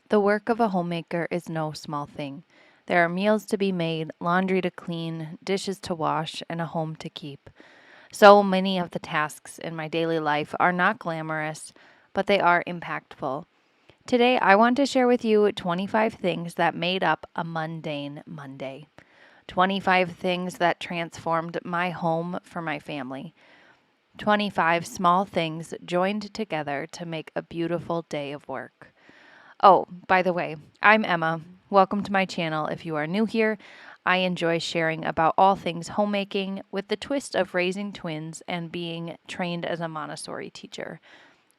The work of a homemaker is no small thing. There are meals to be made, laundry to clean, dishes to wash, and a home to keep. So many of the tasks in my daily life are not glamorous, but they are impactful. Today, I want to share with you 25 things that made up a mundane Monday. 25 things that transformed my home for my family. 25 small things joined together to make a beautiful day of work. Oh, by the way, I'm Emma. Welcome to my channel. If you are new here, I enjoy sharing about all things homemaking with the twist of raising twins and being trained as a Montessori teacher.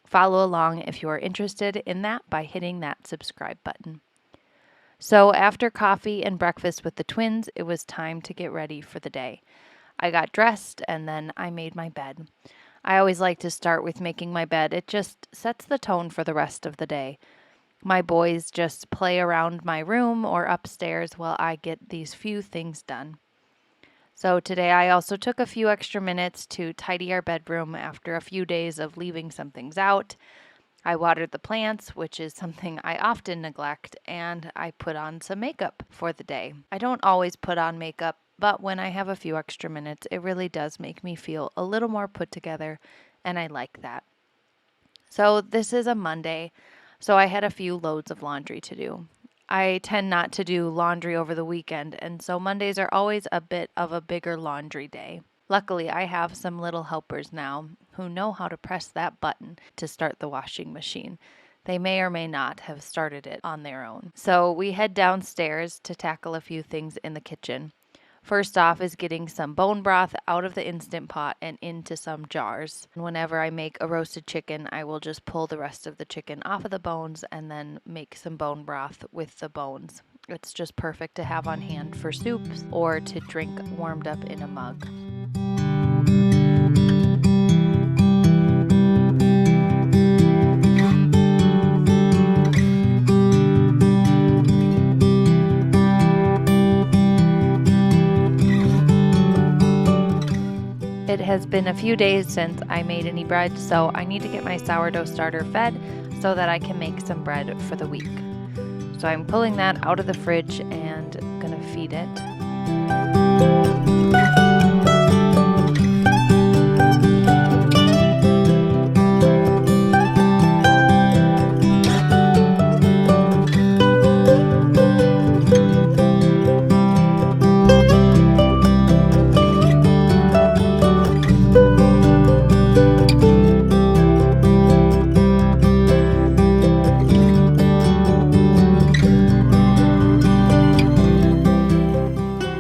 Follow along if you are interested in that by hitting that subscribe button. So after coffee and breakfast with the twins, it was time to get ready for the day. I got dressed and then I made my bed. I always like to start with making my bed. It just sets the tone for the rest of the day. My boys just play around my room or upstairs while I get these few things done. So today I also took a few extra minutes to tidy our bedroom after a few days of leaving some things out. I watered the plants, which is something I often neglect, and I put on some makeup for the day. I don't always put on makeup, but when I have a few extra minutes, it really does make me feel a little more put together, and I like that. So this is a Monday. So I had a few loads of laundry to do. I tend not to do laundry over the weekend, and so Mondays are always a bit of a bigger laundry day. Luckily, I have some little helpers now who know how to press that button to start the washing machine. They may or may not have started it on their own. So we head downstairs to tackle a few things in the kitchen. First off is getting some bone broth out of the Instant Pot and into some jars. And whenever I make a roasted chicken, I will just pull the rest of the chicken off of the bones and then make some bone broth with the bones. It's just perfect to have on hand for soups or to drink warmed up in a mug. It has been a few days since I made any bread, so I need to get my sourdough starter fed so that I can make some bread for the week. So I'm pulling that out of the fridge and gonna feed it.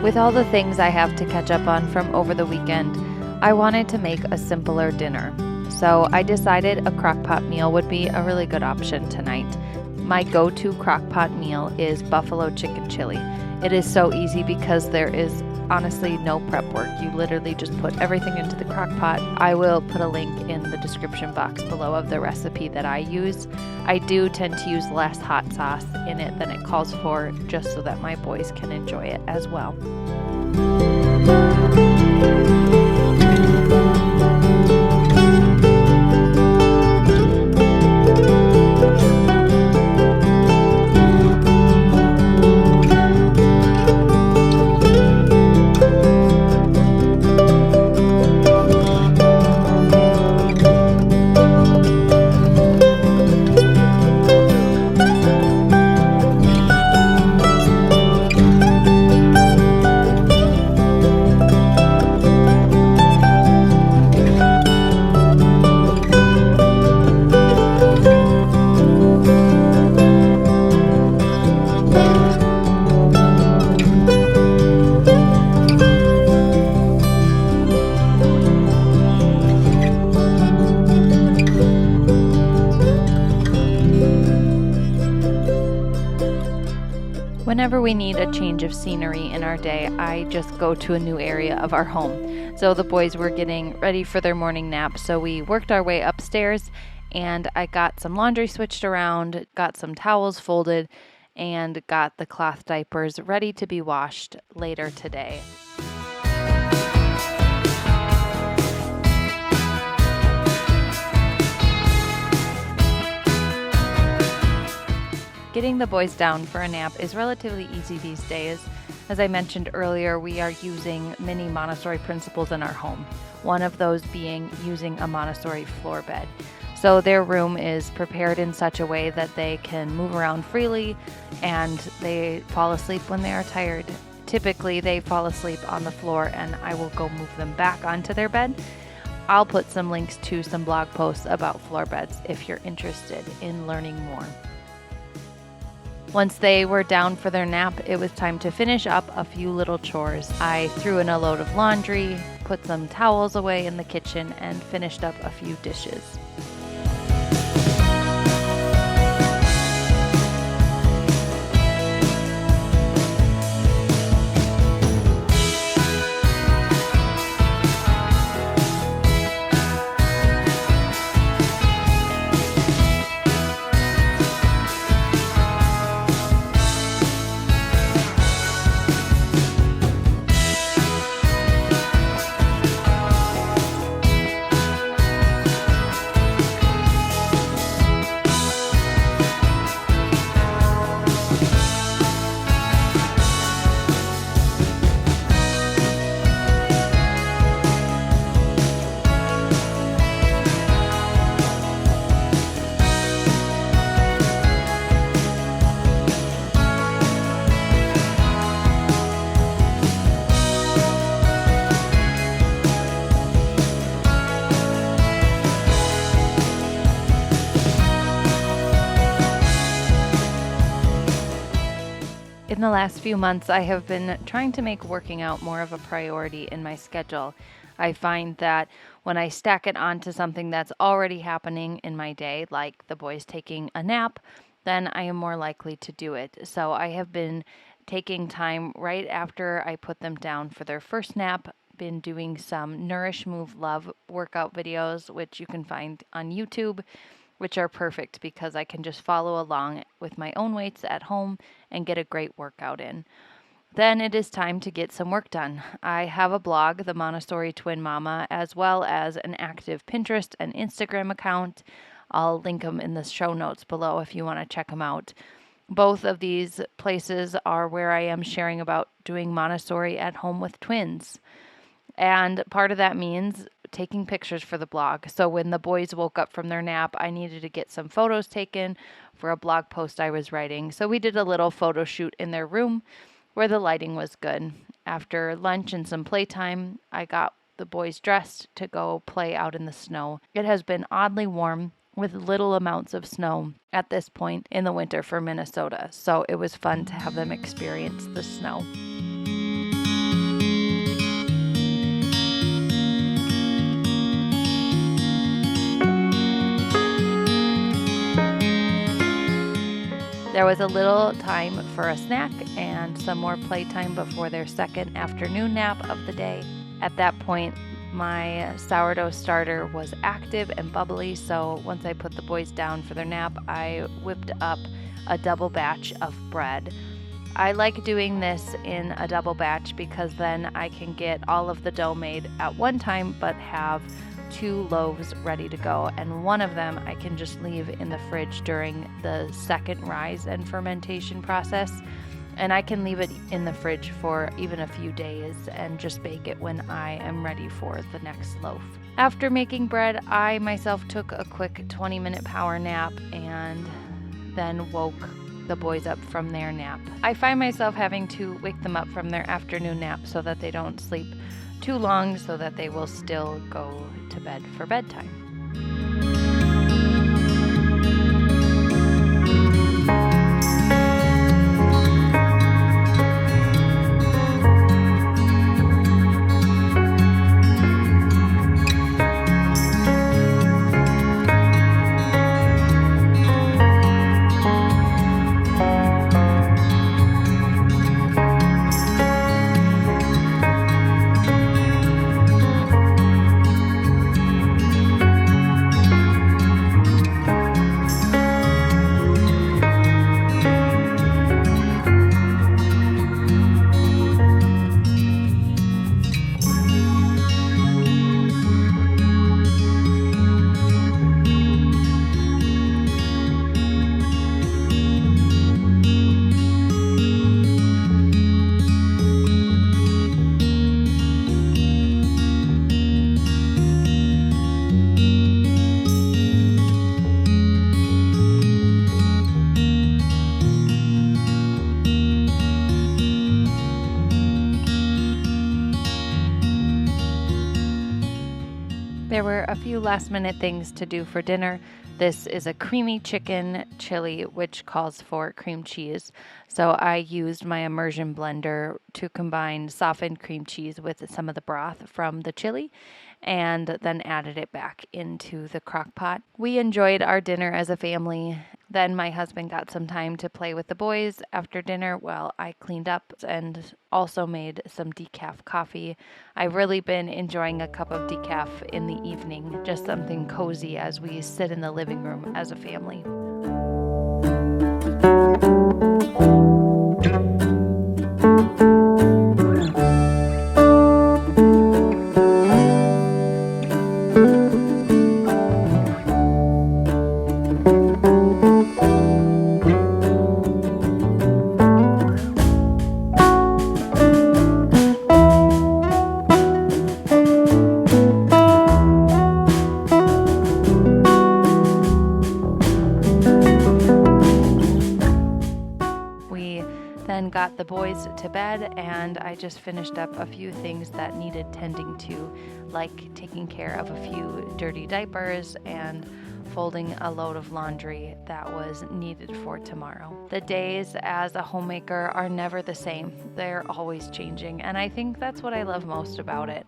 With all the things I have to catch up on from over the weekend, I wanted to make a simpler dinner. So I decided a crock-pot meal would be a really good option tonight. My go-to crock-pot meal is buffalo chicken chili. It is so easy because there is honestly no prep work. You literally just put everything into the crock-pot. I will put a link in the description box below of the recipe that I use. I do tend to use less hot sauce in it than it calls for, just so that my boys can enjoy it as well. Whenever we need a change of scenery in our day, I just go to a new area of our home. So the boys were getting ready for their morning nap, so we worked our way upstairs, and I got some laundry switched around, got some towels folded, and got the cloth diapers ready to be washed later today. Getting the boys down for a nap is relatively easy these days. As I mentioned earlier, we are using many Montessori principles in our home. One of those being using a Montessori floor bed. So their room is prepared in such a way that they can move around freely and they fall asleep when they are tired. Typically, they fall asleep on the floor and I will go move them back onto their bed. I'll put some links to some blog posts about floor beds if you're interested in learning more. Once they were down for their nap, it was time to finish up a few little chores. I threw in a load of laundry, put some towels away in the kitchen, and finished up a few dishes. In the last few months, I have been trying to make working out more of a priority in my schedule. I find that when I stack it onto something that's already happening in my day, like the boys taking a nap, then I am more likely to do it. So I have been taking time right after I put them down for their first nap, been doing some Nourish, Move, Love workout videos, which you can find on YouTube, which are perfect because I can just follow along with my own weights at home and get a great workout in. Then it is time to get some work done. I have a blog, The Montessori Twin Mama, as well as an active Pinterest and Instagram account. I'll link them in the show notes below if you want to check them out. Both of these places are where I am sharing about doing Montessori at home with twins. And part of that means taking pictures for the blog. So when the boys woke up from their nap, I needed to get some photos taken for a blog post I was writing. So we did a little photo shoot in their room where the lighting was good. After lunch and some playtime, I got the boys dressed to go play out in the snow. It has been oddly warm with little amounts of snow at this point in the winter for Minnesota. So it was fun to have them experience the snow. There was a little time for a snack and some more playtime before their second afternoon nap of the day. At that point, my sourdough starter was active and bubbly, so once I put the boys down for their nap, I whipped up a double batch of bread. I like doing this in a double batch because then I can get all of the dough made at one time but have 2 loaves ready to go, and one of them I can just leave in the fridge during the second rise and fermentation process, and I can leave it in the fridge for even a few days and just bake it when I am ready for the next loaf. After making bread, I myself took a quick 20-minute power nap and then woke the boys up from their nap. I find myself having to wake them up from their afternoon nap so that they don't sleep too long, so that they will still go to bed for bedtime. There were a few last minute things to do for dinner. This is a creamy chicken chili, which calls for cream cheese. So I used my immersion blender to combine softened cream cheese with some of the broth from the chili and then added it back into the crock pot. We enjoyed our dinner as a family. Then my husband got some time to play with the boys after dinner while I cleaned up and also made some decaf coffee. I've really been enjoying a cup of decaf in the evening, just something cozy as we sit in the living room as a family. Then got the boys to bed, and I just finished up a few things that needed tending to, like taking care of a few dirty diapers and folding a load of laundry that was needed for tomorrow. The days as a homemaker are never the same. They're always changing, and I think that's what I love most about it.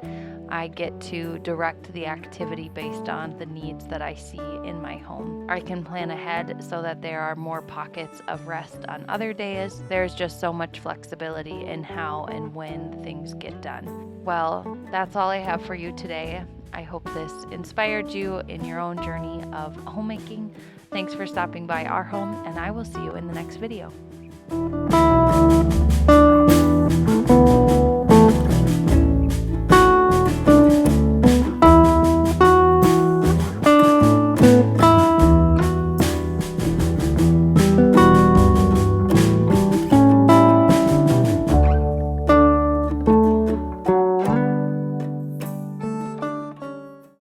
I get to direct the activity based on the needs that I see in my home. I can plan ahead so that there are more pockets of rest on other days. There's just so much flexibility in how and when things get done. Well, that's all I have for you today. I hope this inspired you in your own journey of homemaking. Thanks for stopping by our home, and I will see you in the next video.